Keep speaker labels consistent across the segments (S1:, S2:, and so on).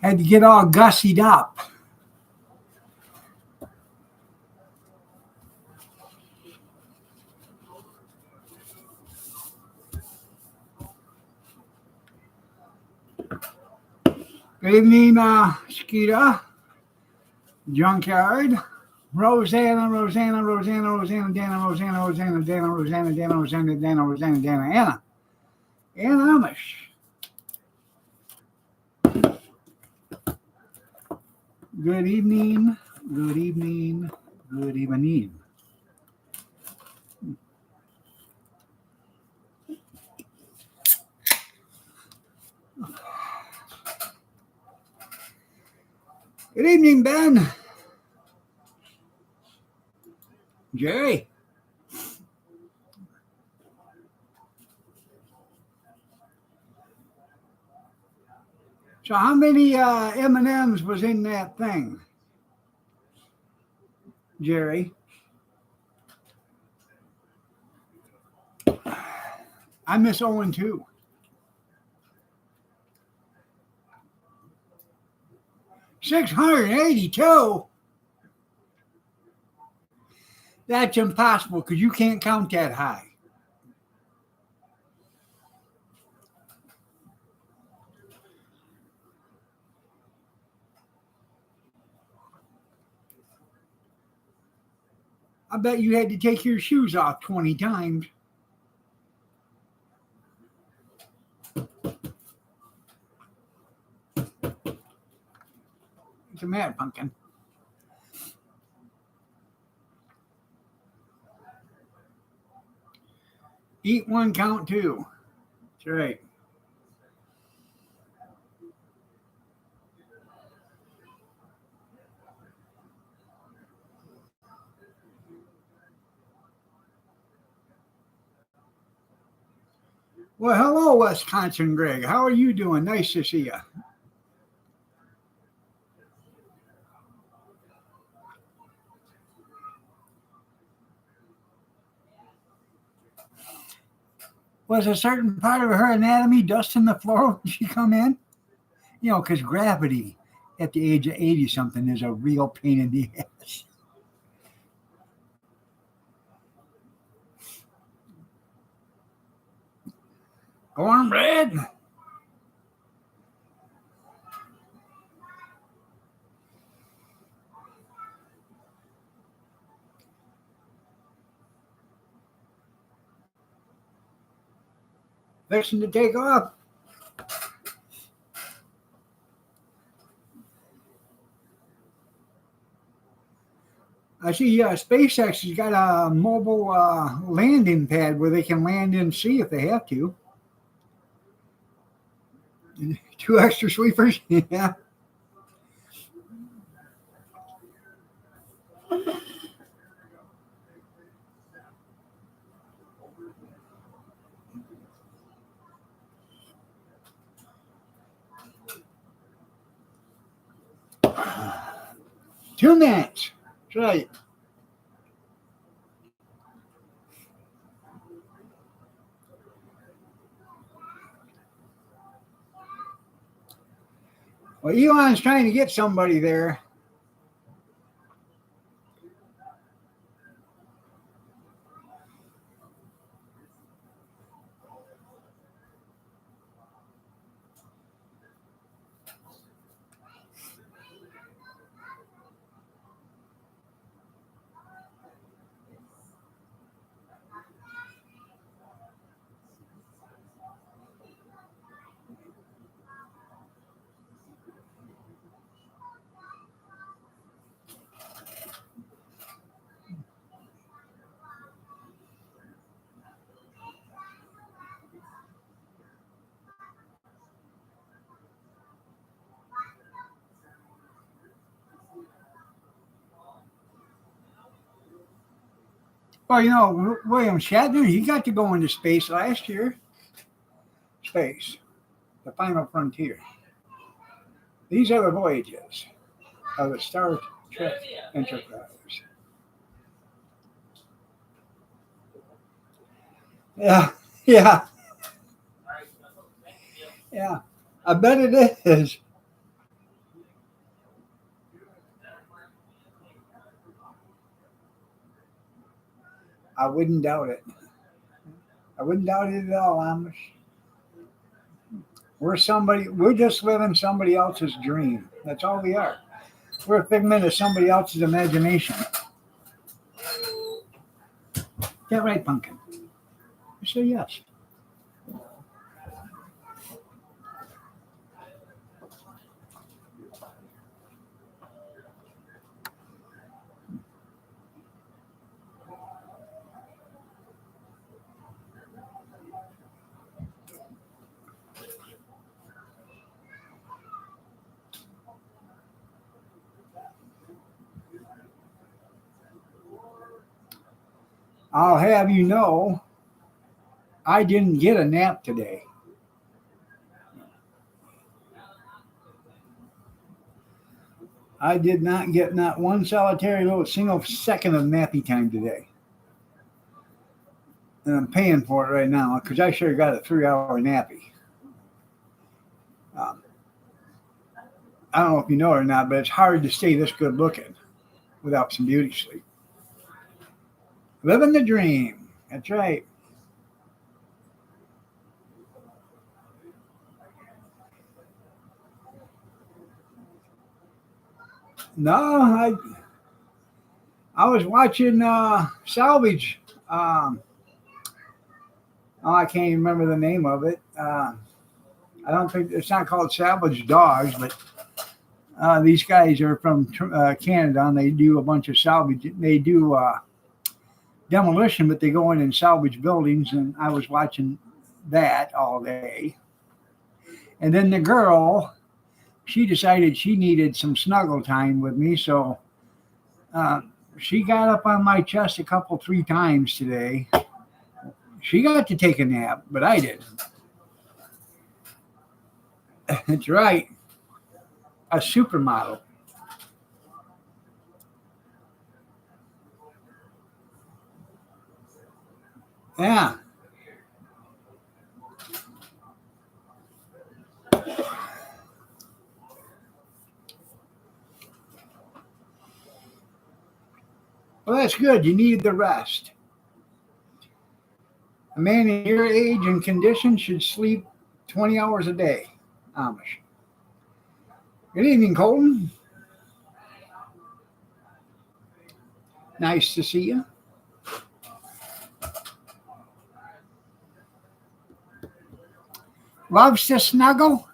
S1: Had to get all gussied up. Good evening, Skeeta, Junkyard, Rosanna, Dana, Anna Amish. Good evening, good evening, good evening. Good evening, Ben. Jerry. So how many M&Ms was in that thing, Jerry? I miss Owen too. $682. That's impossible because you can't count that high. I bet you had to take your shoes off 20 times. It's a mad pumpkin. Eat one, count two. That's right. Well, hello, Wisconsin Greg. How are you doing? Nice to see you. Was a certain part of her anatomy dusting the floor when she come in? You know, because gravity at the age of 80-something is a real pain in the ass. Cornbread. Fixing to take off. I see SpaceX has got a mobile landing pad where they can land in sea if they have to. 2 extra sleepers? Yeah. Two minutes. That's right. Well, Elon's trying to get somebody there. Well, you know, William Shatner, he got to go into space last year. Space, the final frontier. These are the voyages of the Star Trek Enterprise. Yeah, yeah, yeah. I bet it is. I wouldn't doubt it. I wouldn't doubt it at all, Amish. We're just living somebody else's dream. That's all we are. We're a figment of somebody else's imagination. Is that right, Pumpkin? You say yes. I'll have you know, I didn't get a nap today. I did not get not one solitary little single second of nappy time today. And I'm paying for it right now because I sure got a 3-hour nappy. Um, I don't know if you know it or not, but it's hard to stay this good looking without some beauty sleep. Living the dream. That's right. No, I was watching Salvage. Oh, I can't even remember the name of it. I don't think it's not called Salvage Dogs, but these guys are from Canada and they do a bunch of salvage. They do demolition, but they go in and salvage buildings. And I was watching that all day. And then the girl, she decided she needed some snuggle time with me, so she got up on my chest a couple, 3 times today. She got to take a nap, but I didn't. That's right. A supermodel. Yeah. Well, that's good. You needed the rest. A man in your age and condition should sleep 20 hours a day. Amish. Good evening, Colton. Nice to see you. Loves to snuggle?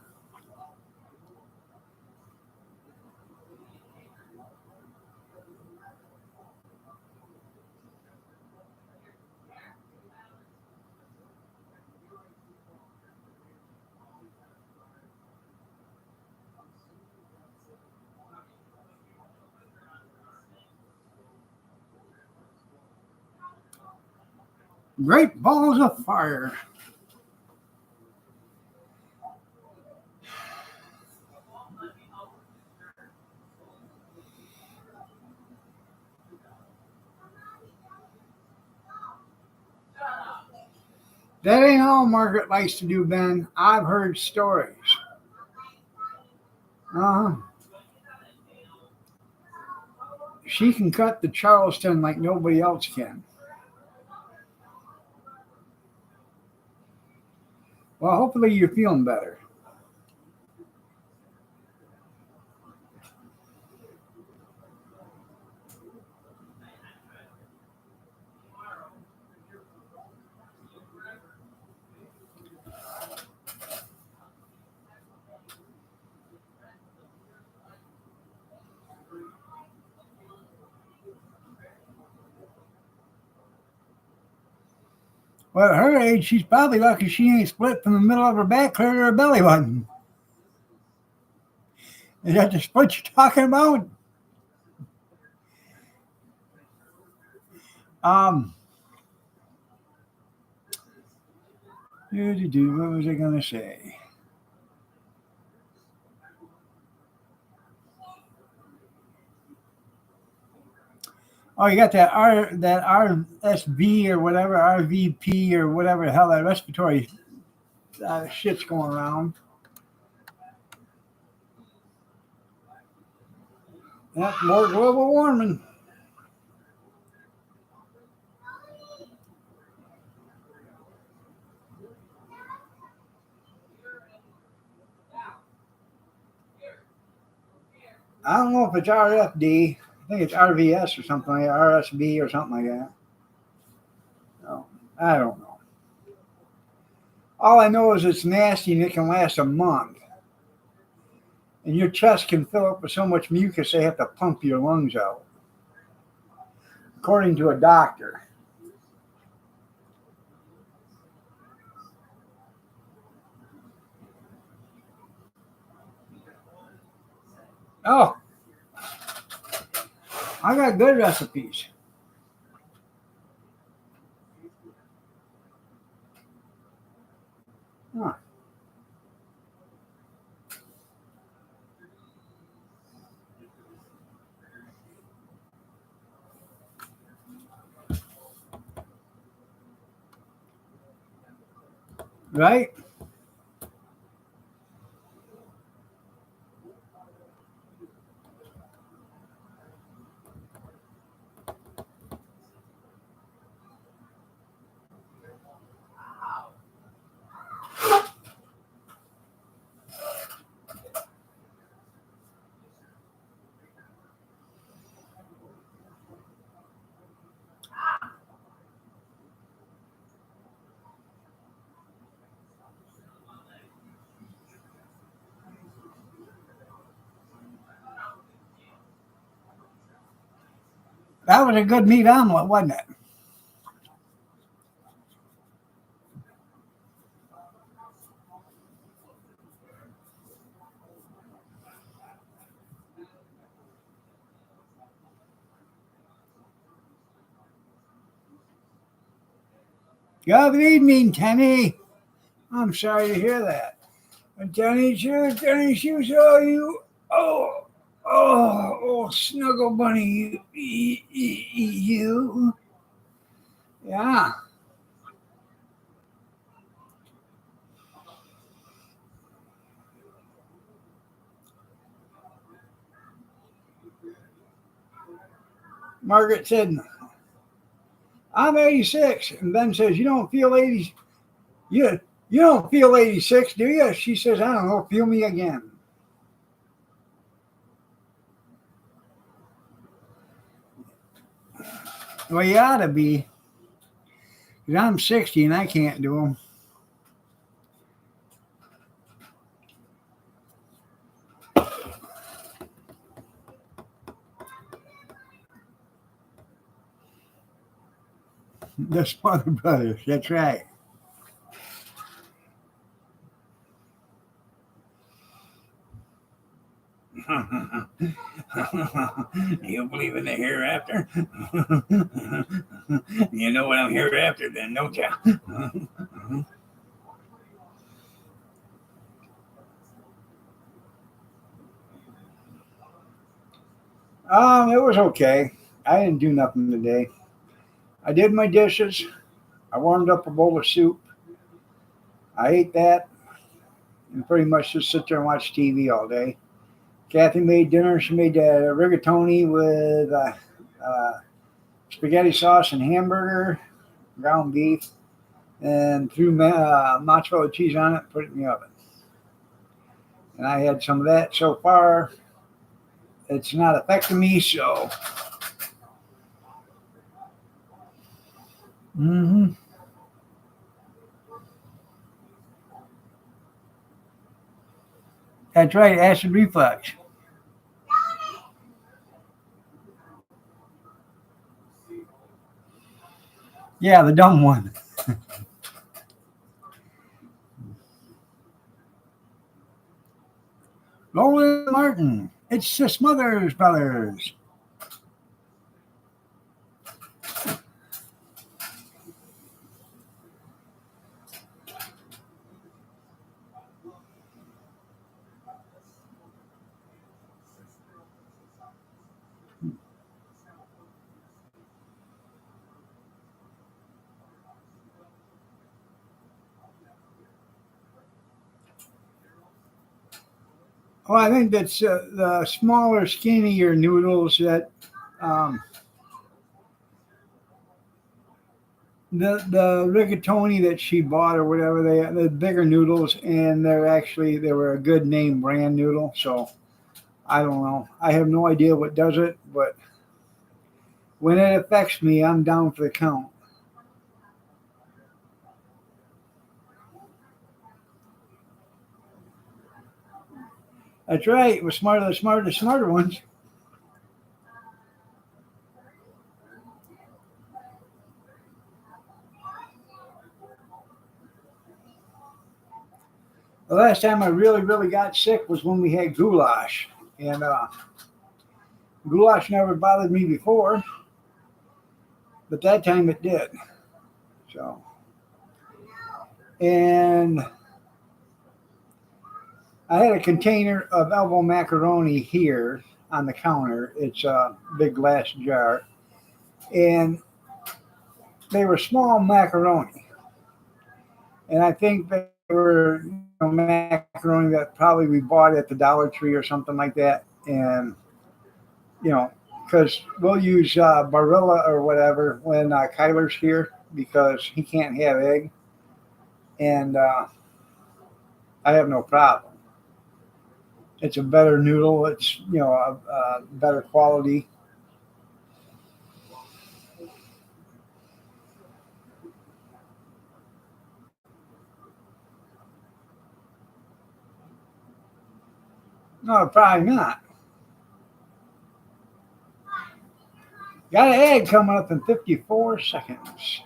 S1: Great balls of fire. That ain't all Margaret likes to do, Ben. I've heard stories. Uh-huh. She can cut the Charleston like nobody else can. Well, hopefully you're feeling better. Well, at her age, she's probably lucky she ain't split from the middle of her back clear to her belly button. Is that the split you're talking about? Um, what was I going to say? Oh, you got that RSV or whatever, RVP or whatever the hell that respiratory shit's going around. Yep, more global warming. I don't know if it's RFD. I think it's RVS or something like that, RSB or something like that. No, I don't know. All I know is it's nasty and it can last a month. And your chest can fill up with so much mucus they have to pump your lungs out, according to a doctor. Oh, I got good recipes. Huh. Right? That was a good meat omelet, wasn't it? Good evening, Tenny. I'm sorry to hear that. Tenny shoes, oh, you, snuggle bunny, you. Yeah. Margaret said, I'm 86. And Ben says, you don't feel 80. You don't feel 86, do you? She says, I don't know. Feel me again. Well, you ought to be. Because I'm 60 and I can't do them. The Smarter Brothers. That's right. You believe in the hereafter? You know what I'm hereafter then, don't you? It was okay. I didn't do nothing today. I did my dishes. I warmed up a bowl of soup. I ate that and pretty much just sit there and watch TV all day. Kathy made dinner. She made rigatoni with spaghetti sauce and hamburger, ground beef, and threw mozzarella cheese on it and put it in the oven. And I had some of that so far. It's not affecting me, so. Mm-hmm. That's right, acid reflux. Yeah, the dumb one. Roland Martin. It's the Smothers Brothers. Well, I think that's the smaller, skinnier noodles that um, the rigatoni that she bought or whatever the bigger noodles, and they were a good name brand noodle. So I don't know. I have no idea what does it, but when it affects me, I'm down for the count. That's right. We're smarter, the smarter ones. The last time I really got sick was when we had goulash, and goulash never bothered me before, but that time it did. So, and I had a container of elbow macaroni here on the counter. It's a big glass jar, and they were small macaroni, and I think they were macaroni that probably we bought at the Dollar Tree or something like that, and you know, because we'll use Barilla or whatever when Kyler's here because he can't have egg, and I have no problem. It's a better noodle. It's a better quality. No, probably not. Got an egg coming up in 54 seconds.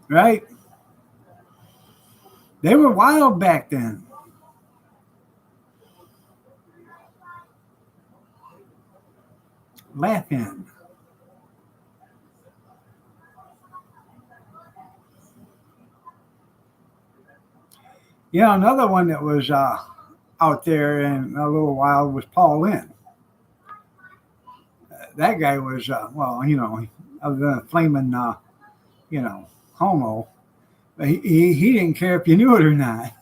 S1: Right? They were wild back then. Laughing. Another one that was out there and a little wild was Paul Lynn. That guy was, other than a flaming, homo, he didn't care if you knew it or not.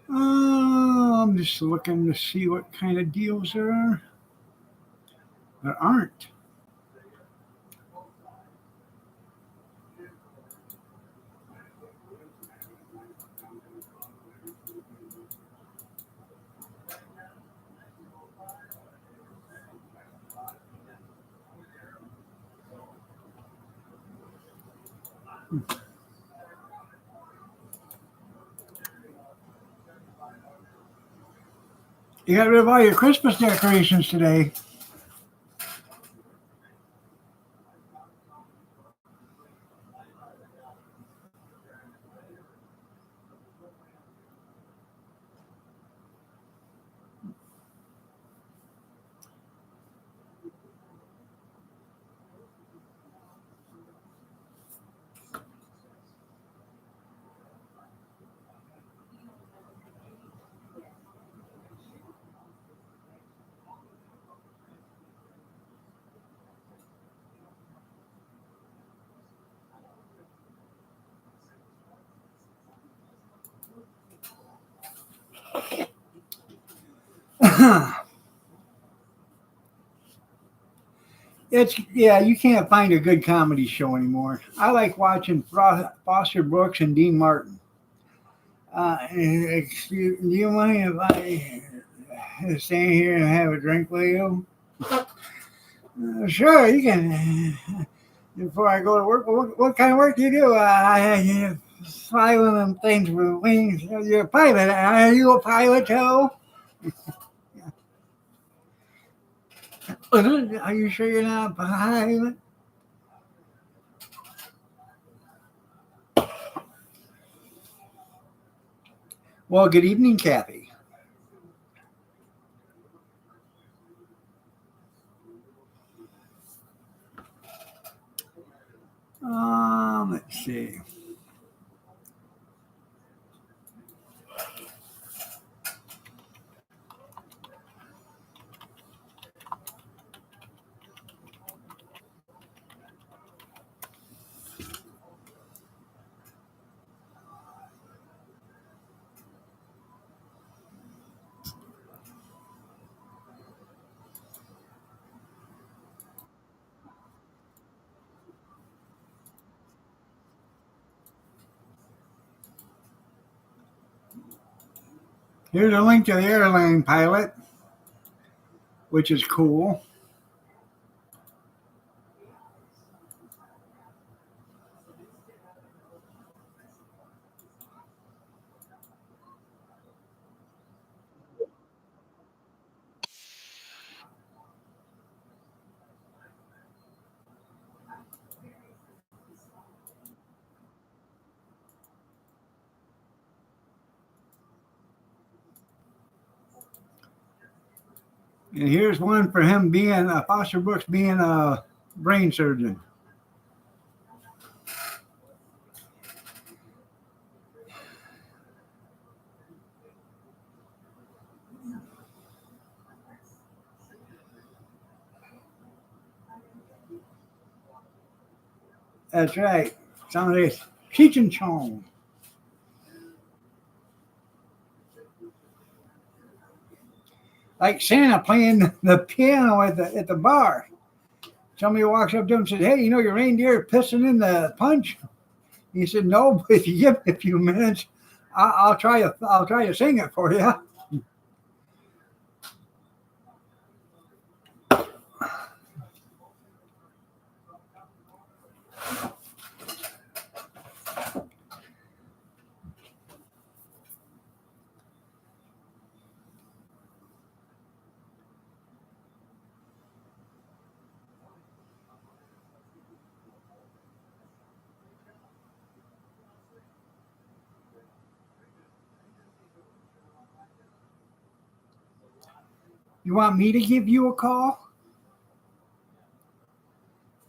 S1: Uh, I'm just looking to see what kind of deals there are. There aren't. You got rid of all your Christmas decorations today. It's yeah, you can't find a good comedy show anymore. I like watching Foster Brooks and Dean Martin. Do you mind if I stand here and have a drink with you? Sure, you can. Before I go to work, what kind of work do you do? I fly one of them things with wings. You're a pilot. Are you a pilot too? Are you sure you're not a pilot? Well, good evening, Kathy. Let's see. Here's a link to the airline pilot, which is cool. And here's one for him being Foster Brooks being a brain surgeon. That's right. Some of this Cheech and Chong. Like Santa playing the piano at the bar. Somebody walks up to him and says, "Hey, you know your reindeer pissing in the punch?" He said, "No, but if you give me a few minutes, I'll try to sing it for you." You want me to give you a call?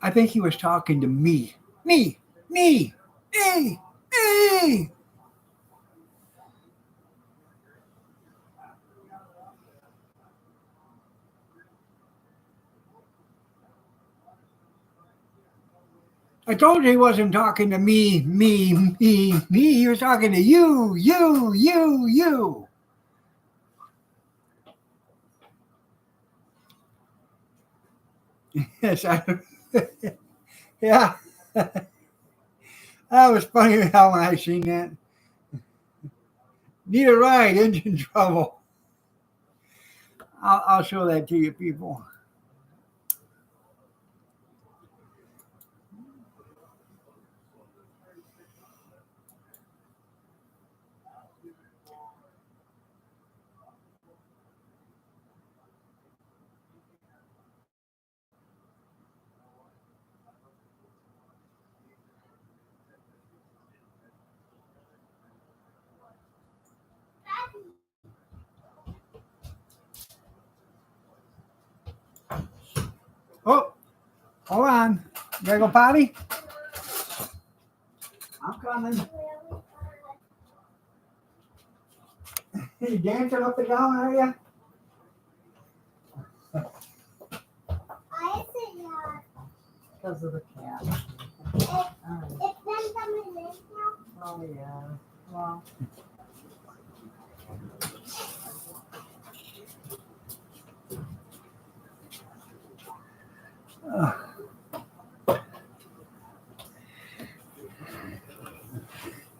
S1: I think he was talking to me. Me, me, me, me. I told you he wasn't talking to me, me, me, me. He was talking to you, you, you, you. Yes, yeah. That was funny how when I seen that. Need a ride, engine trouble. I'll show that to you people. Oh, hold on. You gotta go potty? I'm coming. You dancing up and down, are you? Because of the cat. It's been coming in now. Oh, yeah. Well.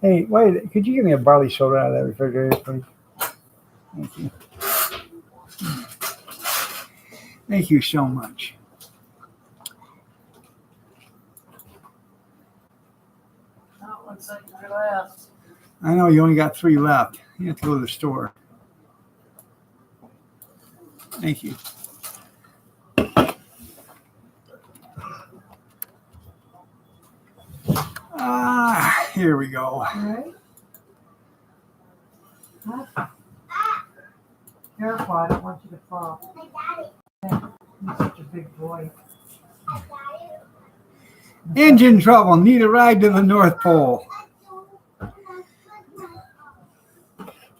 S1: Hey, wait, could you give me a barley soda out of that refrigerator, please? Thank you. Thank you so much.
S2: That looks like your last.
S1: I know you only got 3 left. You have to go to the store. Thank you. Here we go.
S2: All right. Huh? Careful, I don't want you to fall. You're such a big boy.
S1: Engine trouble. Need a ride to the North Pole.
S2: Well,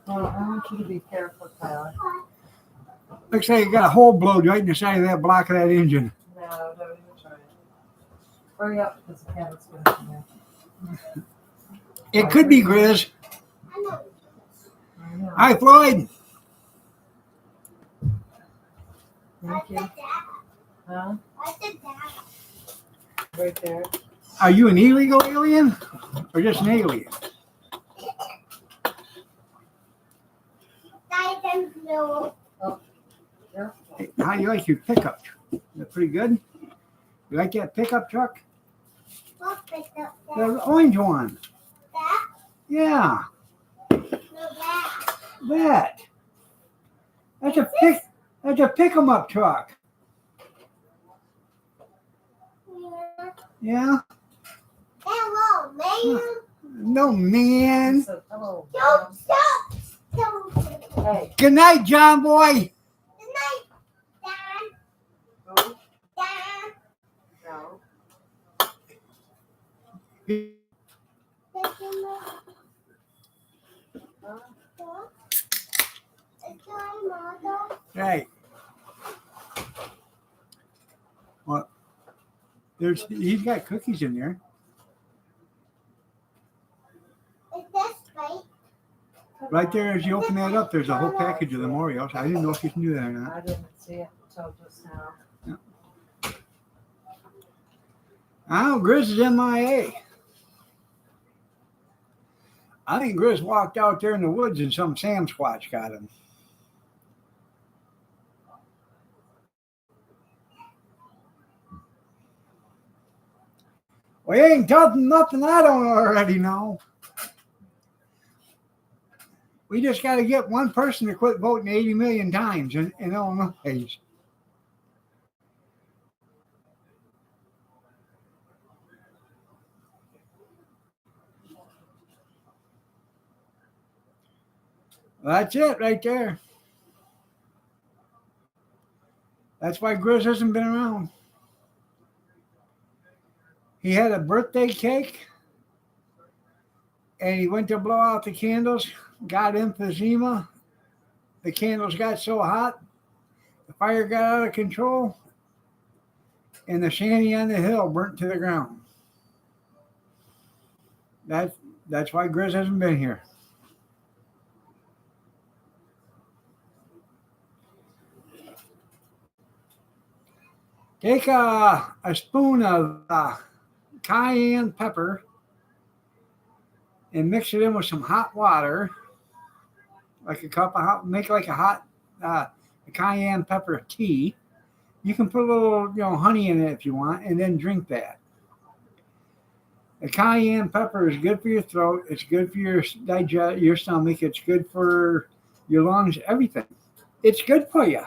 S2: I want you to be careful, Tyler.
S1: Looks like you got a hole blowed right in the side of that block of that engine.
S2: No, don't even try it. Hurry up, because the cabin's going to come in.
S1: It could be Grizz.
S2: I know.
S1: Hi, Floyd.
S2: Thank you. Huh? Right there.
S1: Are you an illegal alien or just an alien?
S2: Oh, yeah.
S1: Hey, how do you like your pickup? Is that pretty good? You like that pickup truck?
S3: What pickup?
S1: The orange one.
S3: That?
S1: Yeah,
S3: No, that.
S1: that. That's a pick 'em up truck.
S3: Yeah.
S1: Yeah.
S3: Hello, man.
S1: No, man.
S2: So, hello.
S3: Don't stop. Don't.
S2: Hey.
S1: Good night, John boy.
S3: Good night, Dad.
S2: Who?
S3: Dad.
S2: No. Huh?
S3: It's my mother.
S1: Hey. Well, he's got cookies in there.
S3: Is this right?
S1: Right there, as you open that up, there's a whole package of them Oreos. I didn't know if you can do that or not.
S2: I didn't see it until just now.
S1: Oh, Grizz is MIA. I think Grizz walked out there in the woods and some Sam Squatch got him. Well, you ain't telling nothing I don't already know. We just got to get one person to quit voting 80 million times in Illinois. That's it right there. That's why Grizz hasn't been around. He had a birthday cake and he went to blow out the candles, got emphysema. The candles got so hot, the fire got out of control, and the shanty on the hill burnt to the ground. That's why Grizz hasn't been here. Take a spoon of cayenne pepper and mix it in with some hot water, like a cup of hot. Make like a hot cayenne pepper tea. You can put a little, honey in it if you want, and then drink that. The cayenne pepper is good for your throat. It's good for your your stomach. It's good for your lungs. Everything. It's good for you.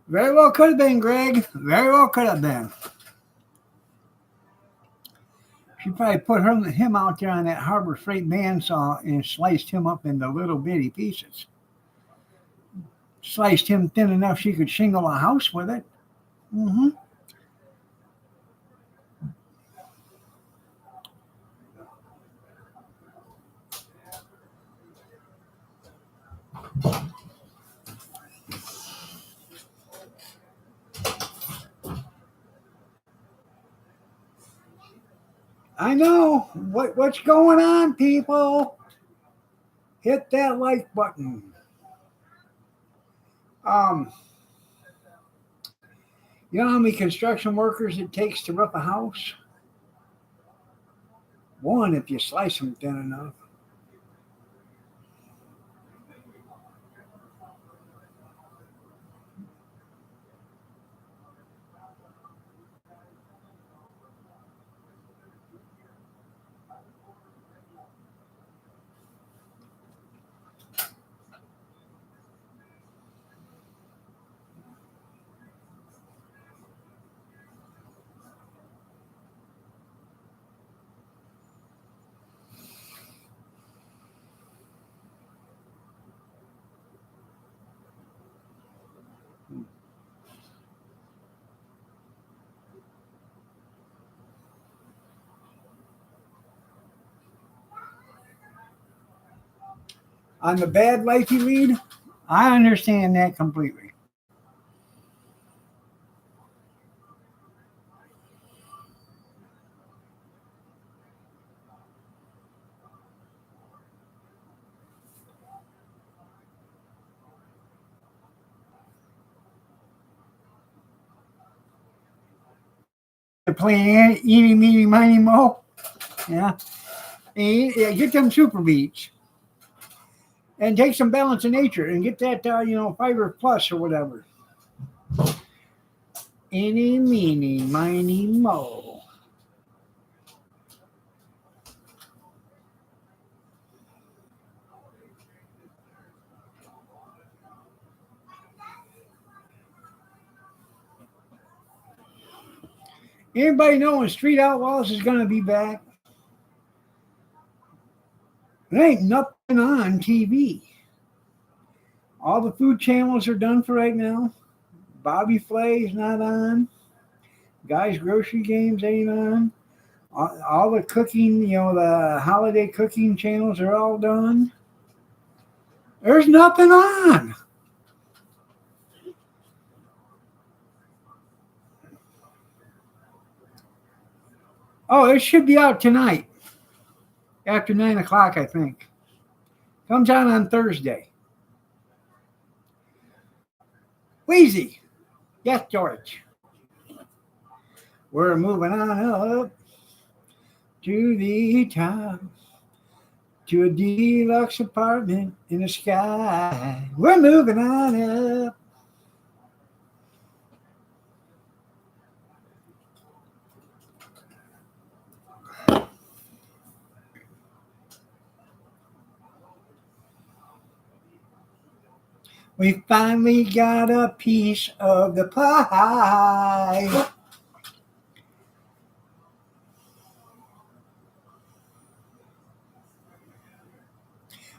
S1: Very well could have been, Greg. Very well could have been. She probably put him out there on that Harbor Freight bandsaw and sliced him up into little bitty pieces. Sliced him thin enough she could shingle a house with it. Mm-hmm. I know. What's going on, people? Hit that like button. Um, you know how many construction workers it takes to roof a house? One, if you slice them thin enough. On the bad life you lead, I understand that completely. Playing eating, meeny, miny, mo. Yeah. And, yeah, get them super beats and take some balance in nature and get that, fiber plus or whatever. Eeny, meeny, miny, mo. Anybody know when Street Outlaws is going to be back? There ain't nothing on TV. All the food channels are done for right now. Bobby Flay's not on. Guys Grocery Games ain't on. All the cooking, the holiday cooking channels are all done. There's nothing on. Oh, it should be out tonight after 9 o'clock, I think. Comes out on Thursday. Wheezy. Yes, George. We're moving on up to the top, to a deluxe apartment in the sky. We're moving on up. We finally got a piece of the pie.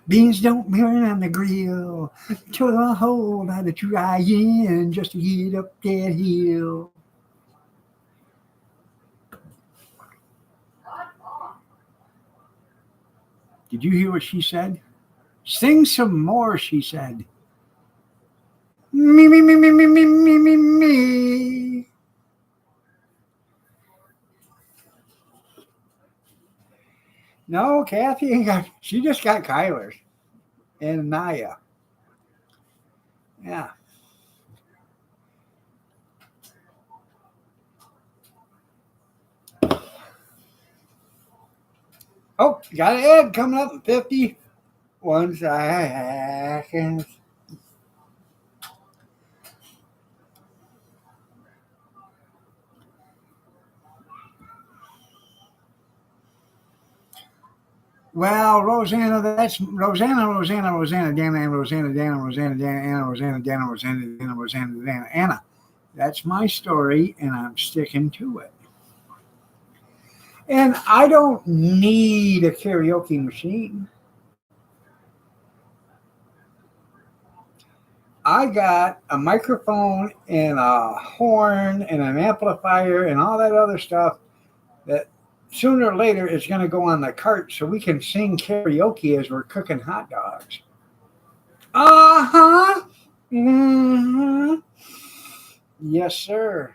S1: Beans don't burn on the grill. Took a whole lot of trying just to get up that hill. Did you hear what she said? Sing some more, she said. Me, me, me, me, me, me, me, me, me. No, Kathy ain't got, she just got Kyler and Naya. Yeah. Oh, got an ad coming up in 51 seconds. Well, Rosanna, that's Rosanna, Dana, Anna, Dana, Anna. That's my story, and I'm sticking to it. And I don't need a karaoke machine. I got a microphone and a horn and an amplifier and all that other stuff that sooner or later it's going to go on the cart so we can sing karaoke as we're cooking hot dogs. Uh-huh. Mm-hmm. Yes, sir.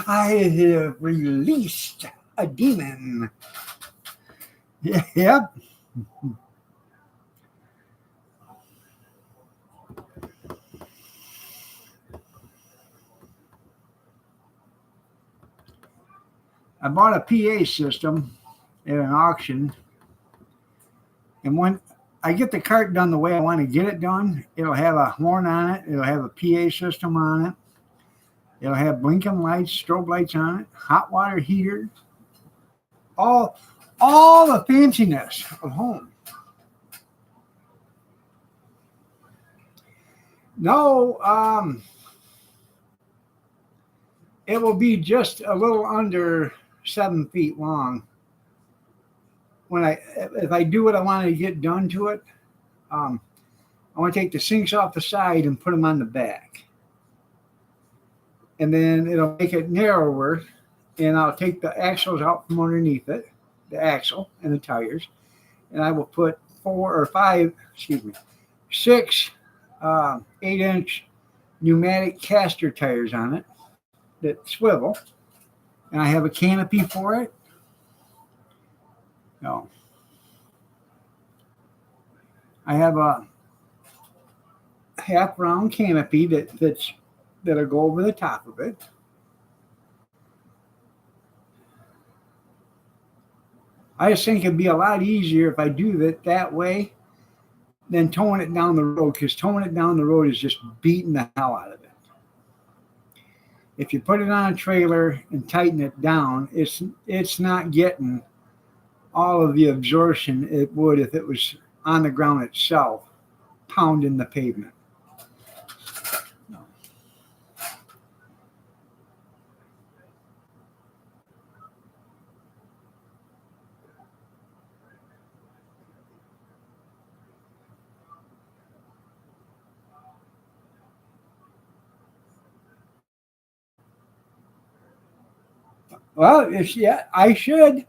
S1: I have released a demon. Yep. I bought a PA system at an auction, and when I get the cart done the way I want to get it done, it'll have a horn on it, it'll have a PA system on it, it'll have blinking lights, strobe lights on it, hot water heater, all the fanciness of home. No, it will be just a little under 7 feet long. If I do what I want to get done to it, I want to take the sinks off the side and put them on the back, and then it'll make it narrower. And I'll take the axles out from underneath it, the axle and the tires, and I will put 6 8-inch pneumatic caster tires on it that swivel, and I have a canopy for it. No, I have a half round canopy that'll go over the top of it. I just think it'd be a lot easier if I do it that way than towing it down the road, because towing it down the road is just beating the hell out of it. If you put it on a trailer and tighten it down, it's not getting all of the absorption it would if it was on the ground itself, pounding the pavement. Well, I should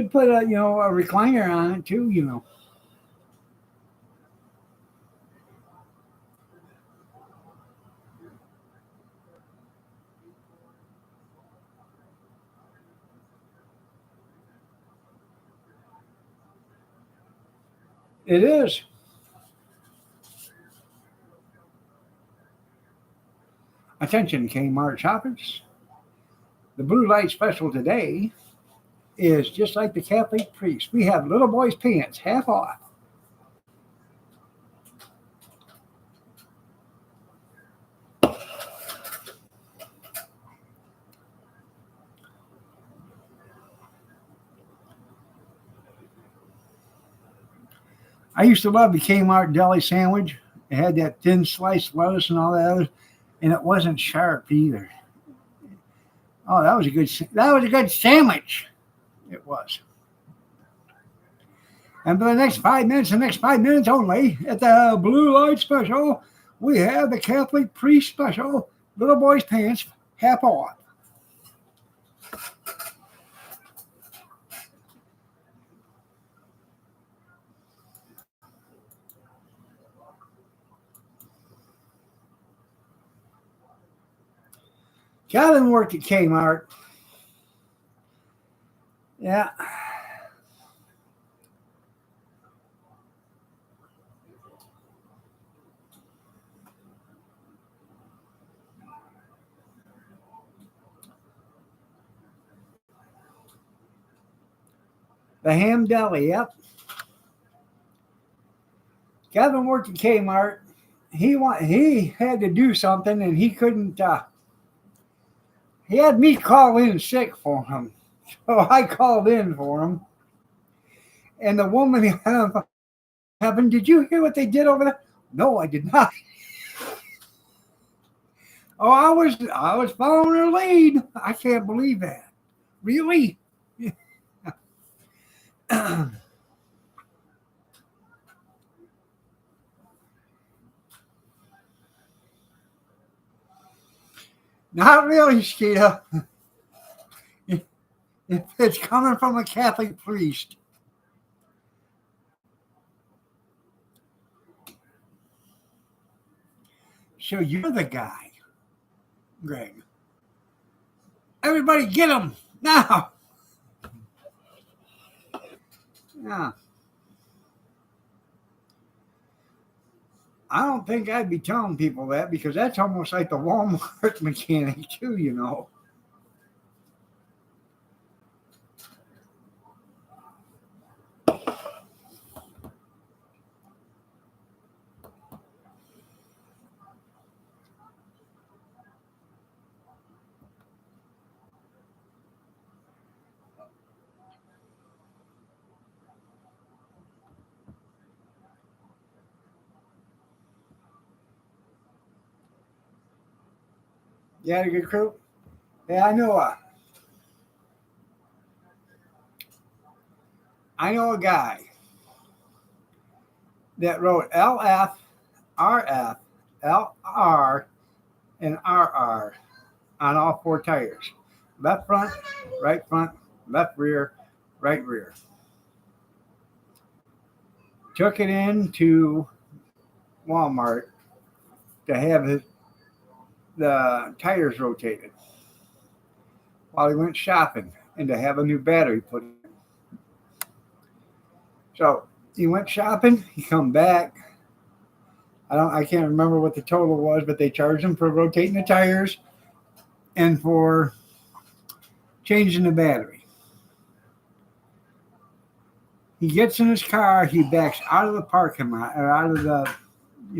S1: put a recliner on it too. It is. Attention, Kmart shoppers. The blue light special today is just like the Catholic priest. We have little boys' pants half off. I used to love the Kmart deli sandwich. It had that thin sliced lettuce and all that other, and it wasn't sharp either. Oh, that was a good sandwich. It was. And for the next 5 minutes only, at the blue light special, we have the Catholic priest special, little boys' pants half off. Calvin worked at Kmart. Yeah. The ham deli, yep. Kevin worked at Kmart. He had to do something, and he couldn't. He had me call in sick for him, so I called in for him. And the woman happened. Did you hear what they did over there? No, I did not. Oh, I was following her lead. I can't believe that. Really? Not really, Skeeta. If it's coming from a Catholic priest. So you're the guy, Greg. Everybody get them now. Yeah. I don't think I'd be telling people that because that's almost like the Walmart mechanic too, you know. You had a good crew? Yeah, I know a guy that wrote LF, RF, LR, and RR on all four tires. Left front, left rear, right rear. Took it into Walmart to have the tires rotated while he went shopping and to have a new battery put in. So he went shopping, he come back. I can't remember what the total was, but they charged him for rotating the tires and for changing the battery. He gets in his car, he backs out of the parking lot or out of the,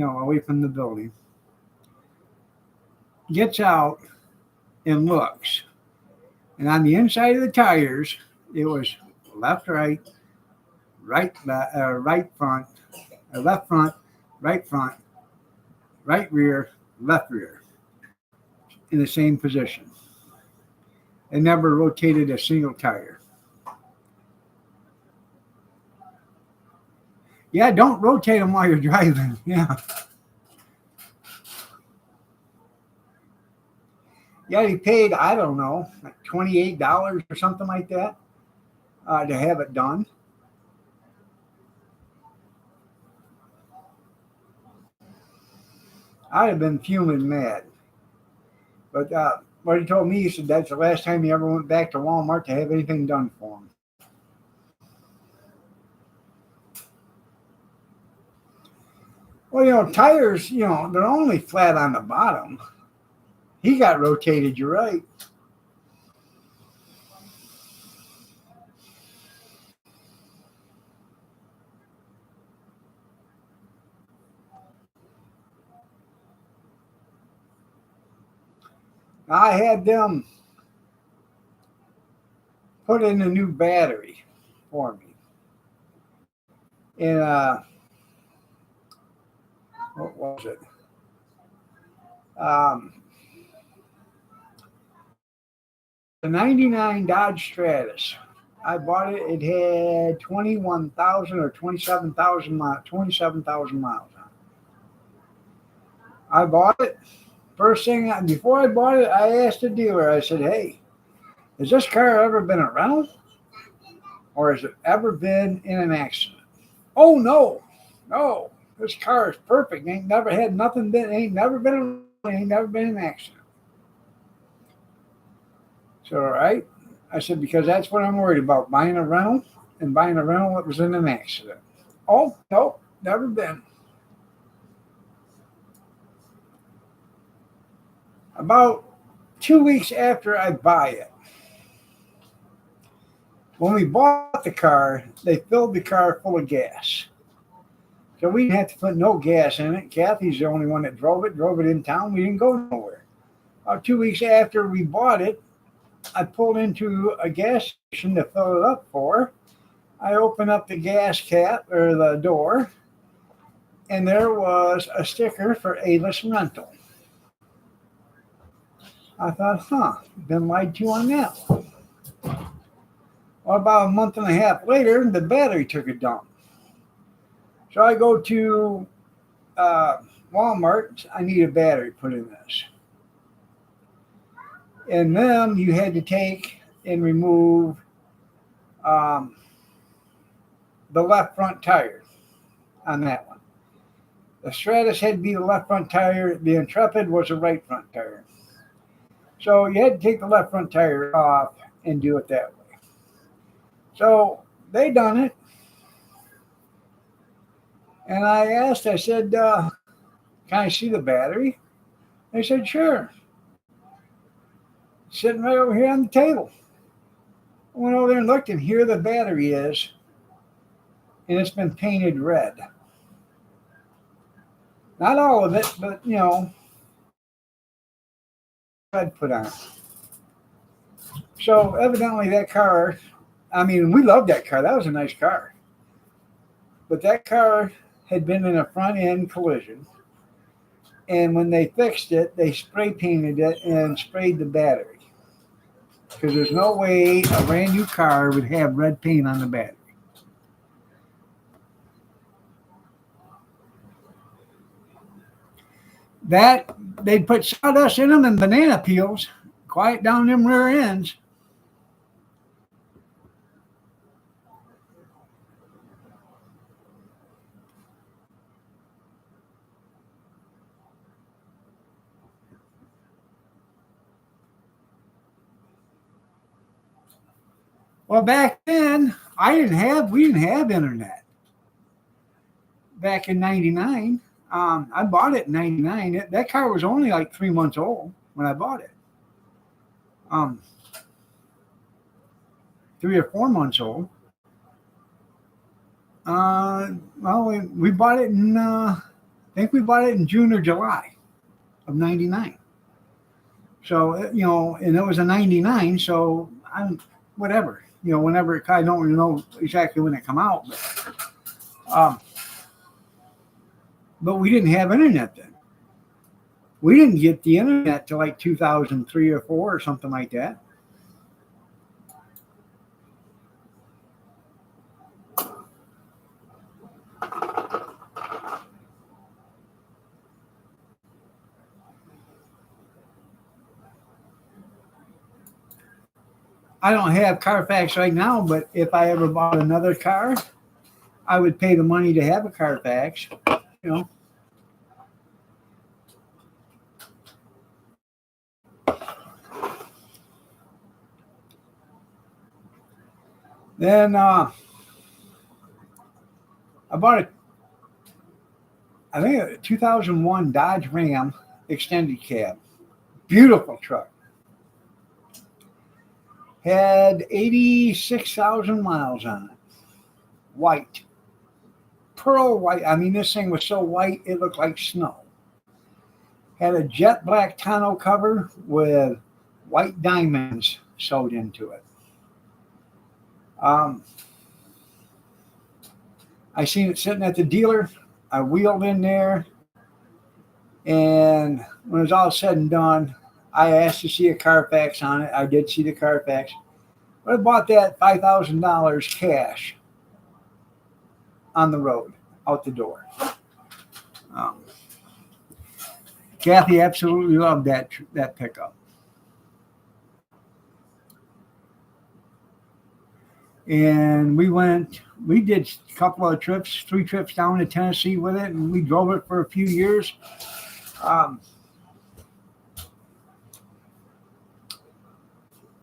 S1: away from the building. Gets out and looks. And on the inside of the tires, it was left, right, right front, left front, right rear, left rear in the same position. It never rotated a single tire. Yeah, don't rotate them while you're driving. Yeah. Yeah, he paid, I don't know, like $28 or something like that to have it done. I'd have been fuming mad. But what he told me, he said that's the last time he ever went back to Walmart to have anything done for him. Well, tires, they're only flat on the bottom. He got rotated, you're right. I had them put in a new battery for me. And what was it? The 99 Dodge Stratus. I bought it. It had 21,000 or 27,000 miles. 27,000 miles on it. I bought it. First thing, before I bought it, I asked the dealer. I said, "Hey, has this car ever been a rental, or has it ever been in an accident?" "Oh no. This car is perfect. Ain't never had nothing. Ain't never been in an accident." So, all right. I said, because that's what I'm worried about, buying a rental that was in an accident. "Oh, no, never been." About 2 weeks after I buy it, when we bought the car, they filled the car full of gas. So we didn't have to put no gas in it. Kathy's the only one that drove it in town. We didn't go nowhere. About 2 weeks after we bought it, I pulled into a gas station to fill it up for. I opened up the gas cap or the door, and there was a sticker for A-list rental. I thought, been lied to on that one. Well, about a month and a half later, the battery took a dump. So I go to Walmart. I need a battery put in this. And then you had to take and remove the left front tire on that one. The Stratus had to be the left front tire. The Intrepid was a right front tire. So you had to take the left front tire off and do it that way. So they done it. And I said, can I see the battery? They said, sure. Sitting right over here on the table. I went over there and looked, and here the battery is. And it's been painted red. Not all of it, but red put on it. So evidently that car, I mean, we loved that car. That was a nice car. But that car had been in a front end collision. And when they fixed it, they spray painted it and sprayed the battery. Because there's no way a brand new car would have red paint on the battery. That, they'd put sawdust in them and banana peels, quiet down them rear ends. Well, back then, we didn't have internet. Back in '99, I bought it in '99. That car was only like 3 months old when I bought it. 3 or 4 months old. Well, we bought it in, I think we bought it in June or July of '99. So, and it was a '99, so whatever. Whenever I don't really know exactly when it come out, but we didn't have internet then. We didn't get the internet till like 2003 or 4 or something like that. I don't have Carfax right now, but if I ever bought another car, I would pay the money to have a Carfax. Then I bought I think a 2001 Dodge Ram extended cab. Beautiful truck. Had 86,000 miles on it. White. Pearl white. I mean, this thing was so white, it looked like snow. Had a jet black tonneau cover with white diamonds sewed into it. I seen it sitting at the dealer. I wheeled in there, and when it was all said and done, I asked to see a Carfax on it. I did see the Carfax. But I bought that $5,000 cash on the road, out the door. Kathy absolutely loved that pickup. And we did a couple of trips, 3 trips down to Tennessee with it, and we drove it for a few years.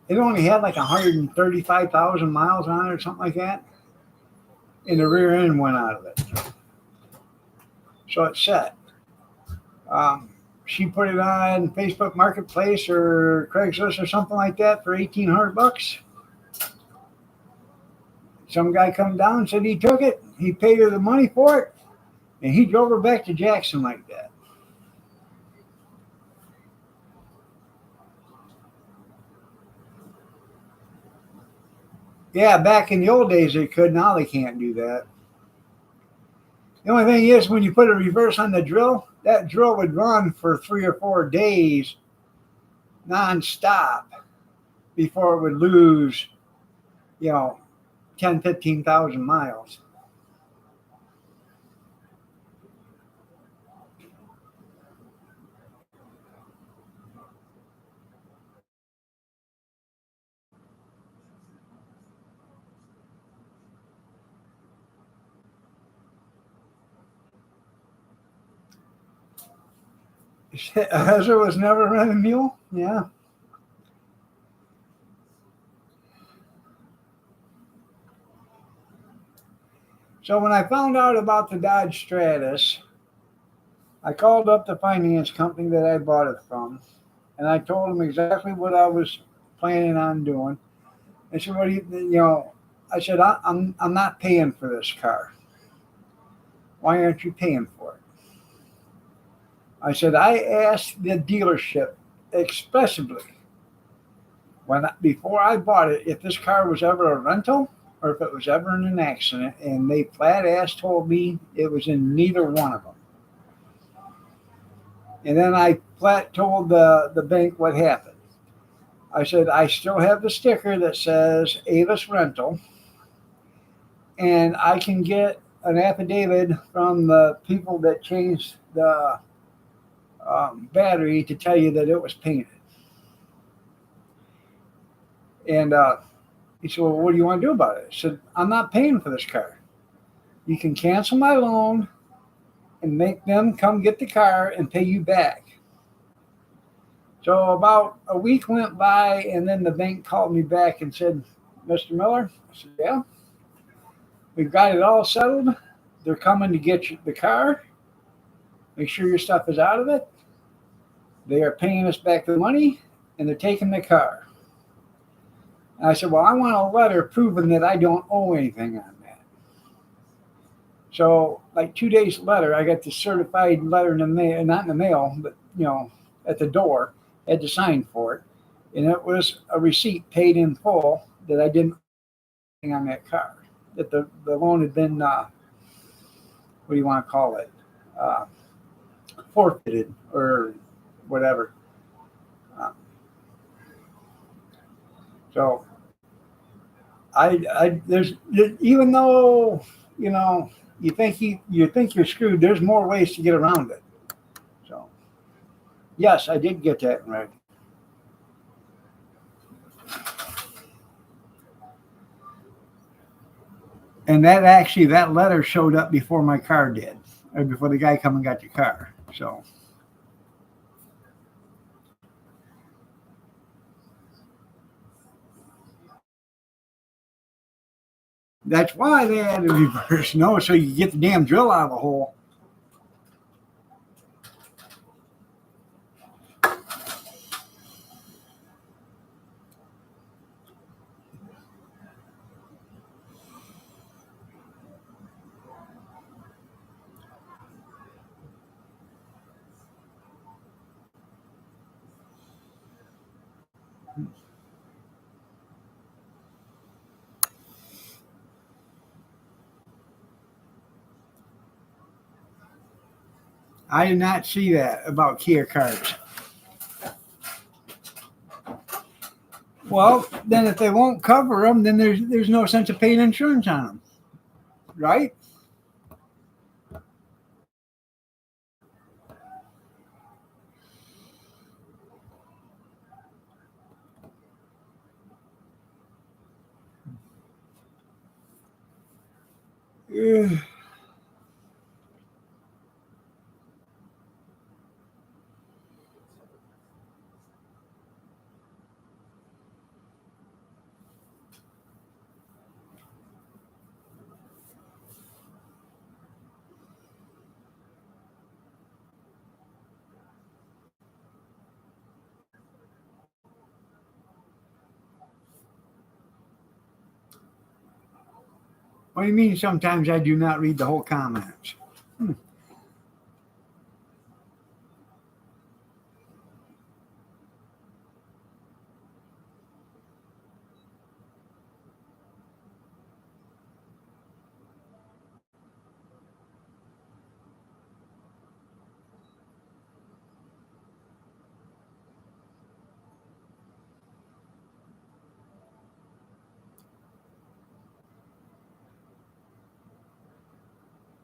S1: It only had like 135,000 miles on it or something like that. And the rear end went out of it. So it's set. She put it on Facebook Marketplace or Craigslist or something like that for $1,800. Some guy come down and said he took it. He paid her the money for it. And he drove her back to Jackson like that. Yeah, back in the old days they could. Now they can't do that. The only thing is, when you put a reverse on the drill, that drill would run for 3 or 4 days nonstop before it would lose, 10, 15,000 miles. Ezra was never running a mule? Yeah. So when I found out about the Dodge Stratus, I called up the finance company that I bought it from, and I told them exactly what I was planning on doing. They said, "What do you know?" I said, "I'm not paying for this car. Why aren't you paying for it?" I said, "I asked the dealership expressly before I bought it if this car was ever a rental or if it was ever in an accident, and they flat ass told me it was in neither one of them." And then I flat told the bank what happened. I said, "I still have the sticker that says Avis Rental, and I can get an affidavit from the people that changed the battery to tell you that it was painted." And he said, "Well, what do you want to do about it?" I said, "I'm not paying for this car. You can cancel my loan and make them come get the car and pay you back." So about a week went by, and then the bank called me back and said, "Mr. Miller?" I said, "Yeah, we've got it all settled. They're coming to get you the car. Make sure your stuff is out of it. They are paying us back the money, and they're taking the car." And I said, "Well, I want a letter proving that I don't owe anything on that." So, like 2 days later, I got the certified letter in the mail, not in the mail, but at the door. I had to sign for it, and it was a receipt paid in full that I didn't owe anything on that car. That the loan had been, what do you want to call it, forfeited or whatever. So there's, even though you think you're screwed, there's more ways to get around it. So yes, I did get that right. And that letter showed up before my car did, or before the guy come and got the car. So that's why they had to reverse so you get the damn drill out of the hole. I did not see that about Kia cars. Well, then if they won't cover them, then there's no sense of paying insurance on them, right? Yeah. What do you mean sometimes I do not read the whole comments?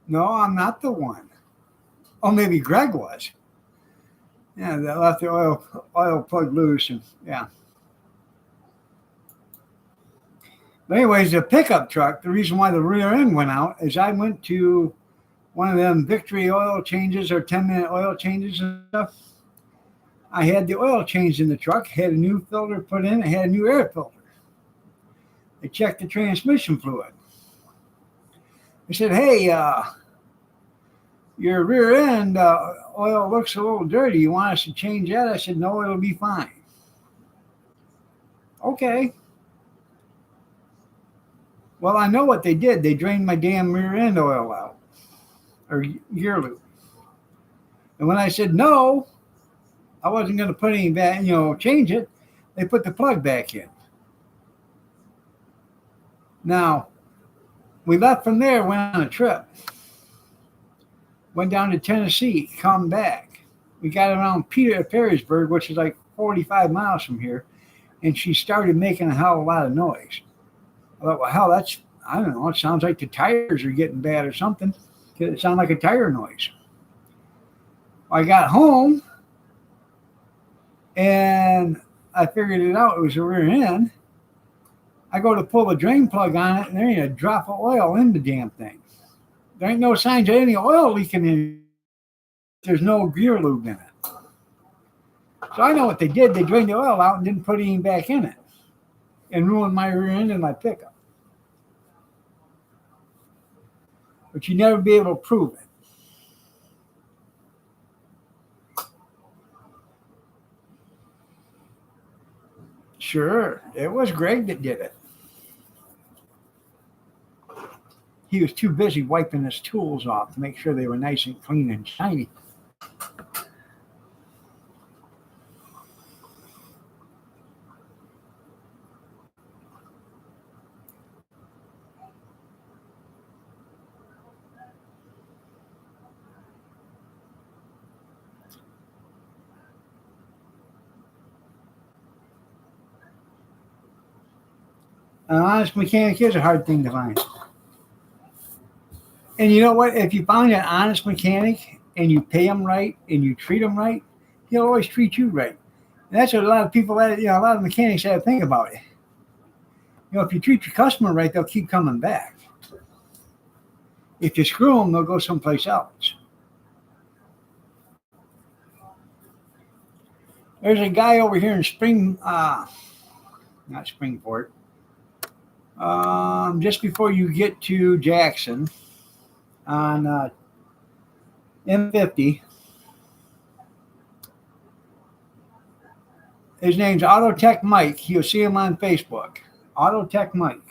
S1: No, I'm not the one. Oh, maybe Greg was. Yeah, that left the oil plug loose, and yeah. But anyways, the pickup truck, the reason why the rear end went out is I went to one of them Victory oil changes or 10-minute oil changes and stuff. I had the oil changed in the truck, had a new filter put in, it had a new air filter. They checked the transmission fluid. I said, hey, your rear end oil looks a little dirty. You want us to change that? I said, no, it'll be fine. Okay. Well, I know what they did. They drained my damn rear end oil out, or gear loop. And when I said no, I wasn't going to put any back, change it, they put the plug back in. Now, we left from there, went on a trip. Went down to Tennessee, come back. We got around Perrysburg, which is like 45 miles from here, and she started making a hell of a lot of noise. I thought, well, hell, I don't know, it sounds like the tires are getting bad or something. It sounded like a tire noise. I got home, and I figured it out. It was a rear end. I go to pull the drain plug on it, and there ain't a drop of oil in the damn thing. There ain't no signs of any oil leaking in it. There's no gear lube in it. So I know what they did. They drained the oil out and didn't put any back in it and ruined my rear end and my pickup. But you never be able to prove it. Sure, it was Greg that did it. He was too busy wiping his tools off to make sure they were nice and clean and shiny. An honest mechanic is a hard thing to find. And you know what? If you find an honest mechanic and you pay him right and you treat him right, he'll always treat you right. And that's what a lot of people, a lot of mechanics have to think about it. If you treat your customer right, they'll keep coming back. If you screw them, they'll go someplace else. There's a guy over here in not Springport, just before you get to Jackson on M50. His name's Autotech Mike. You'll see him on Facebook. Autotech Mike.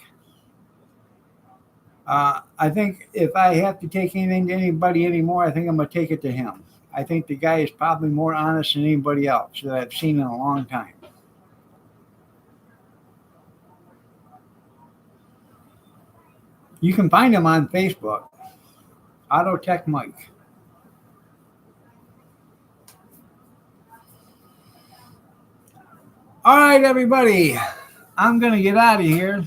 S1: I think if I have to take anything to anybody anymore, I think I'm going to take it to him. I think the guy is probably more honest than anybody else that I've seen in a long time. You can find him on Facebook. Autotech Mike. All right, everybody. I'm going to get out of here.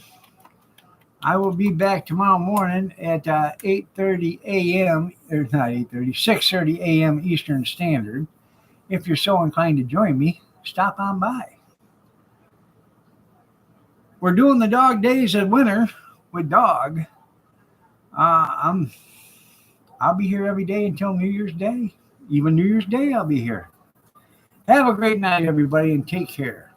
S1: I will be back tomorrow morning at 8:30 a.m. or not 8:30, 6:30 a.m. Eastern Standard. If you're so inclined to join me, stop on by. We're doing the dog days of winter with Dawg. I'll be here every day until New Year's Day. Even New Year's Day, I'll be here. Have a great night, everybody, and take care.